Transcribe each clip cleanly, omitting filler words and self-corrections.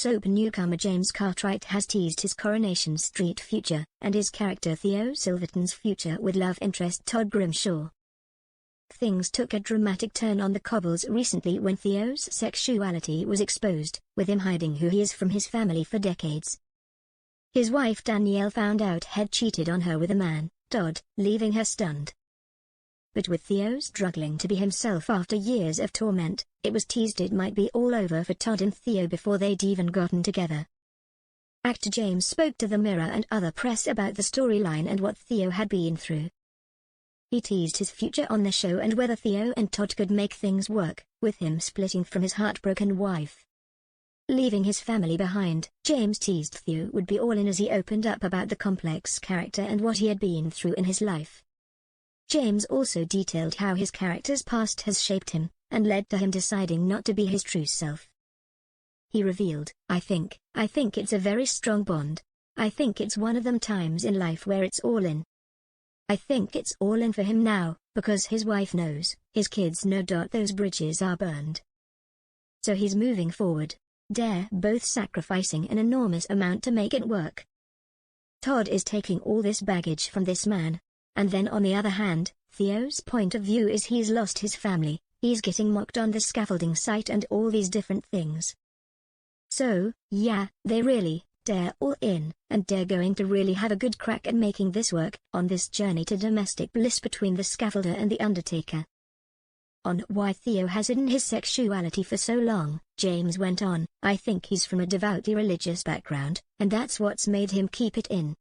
soap newcomer James Cartwright has teased his Coronation Street future and his character Theo Silverton's future with love interest Todd Grimshaw. Things took a dramatic turn on the cobbles recently when Theo's sexuality was exposed, with him hiding who he is from his family for decades. His wife Danielle found out he'd cheated on her with a man, Todd, leaving her stunned. But with Theo struggling to be himself after years of torment, it was teased it might be all over for Todd and Theo before they'd even gotten together. Actor James spoke to the Mirror and other press about the storyline and what Theo had been through. He teased his future on the show and whether Theo and Todd could make things work, with him splitting from his heartbroken wife. Leaving his family behind, James teased Theo would be all in as he opened up about the complex character and what he had been through in his life. James also detailed how his character's past has shaped him, and led to him deciding not to be his true self. He revealed, I think it's a very strong bond. I think it's one of them times in life where it's all in. I think it's all in for him now, because his wife knows, his kids know. Those bridges are burned. So he's moving forward. They're both sacrificing an enormous amount to make it work. Todd is taking all this baggage from this man. And then on the other hand, Theo's point of view is he's lost his family, he's getting mocked on the scaffolding site and all these different things. So, yeah, they're all in, and they're going to really have a good crack at making this work, on this journey to domestic bliss between the scaffolder and the undertaker. On why Theo has hidden his sexuality for so long, James went on, I think he's from a devoutly religious background, and that's what's made him keep it in.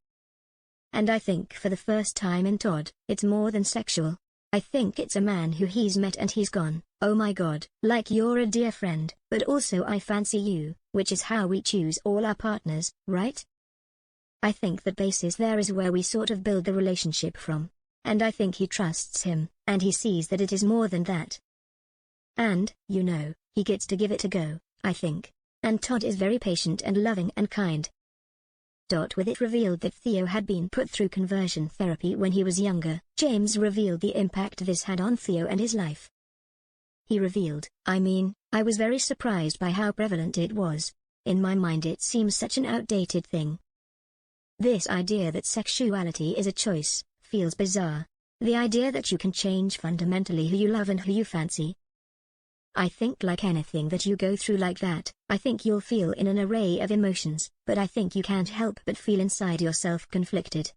And I think for the first time in Todd, it's more than sexual. I think it's a man who he's met and he's gone, oh my God, like you're a dear friend, but also I fancy you, which is how we choose all our partners, right? I think that basis there is where we sort of build the relationship from. And I think he trusts him, and he sees that it is more than that. And, he gets to give it a go, I think. And Todd is very patient and loving and kind. With it revealed that Theo had been put through conversion therapy when he was younger, James revealed the impact this had on Theo and his life. He revealed, I was very surprised by how prevalent it was. In my mind it seems such an outdated thing. This idea that sexuality is a choice, feels bizarre. The idea that you can change fundamentally who you love and who you fancy. I think like anything that you go through like that, I think you'll feel in an array of emotions, but I think you can't help but feel inside yourself conflicted.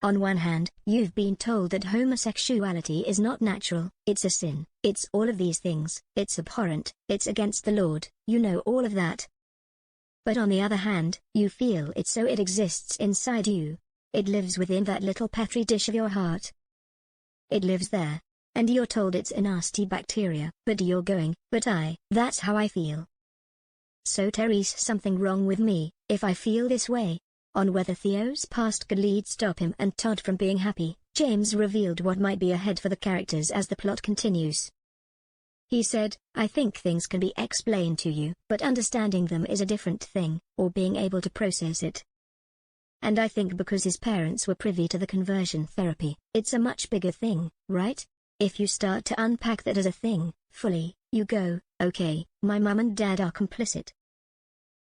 On one hand, you've been told that homosexuality is not natural, it's a sin, it's all of these things, it's abhorrent, it's against the Lord, all of that. But on the other hand, you feel it so it exists inside you. It lives within that little petri dish of your heart. It lives there. And you're told it's a nasty bacteria, but you're going, that's how I feel. So there's something wrong with me, if I feel this way. On whether Theo's past could stop him and Todd from being happy, James revealed what might be ahead for the characters as the plot continues. He said, I think things can be explained to you, but understanding them is a different thing, or being able to process it. And I think because his parents were privy to the conversion therapy, it's a much bigger thing, right? If you start to unpack that as a thing, fully, you go, okay, my mum and dad are complicit.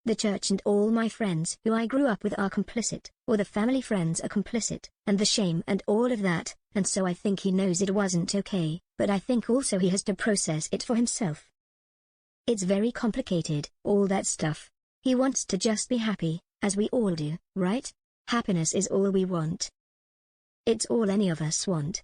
The church and all my friends who I grew up with are complicit, or the family friends are complicit, and the shame and all of that, and so I think he knows it wasn't okay, but I think also he has to process it for himself. It's very complicated, all that stuff. He wants to just be happy, as we all do, right? Happiness is all we want. It's all any of us want.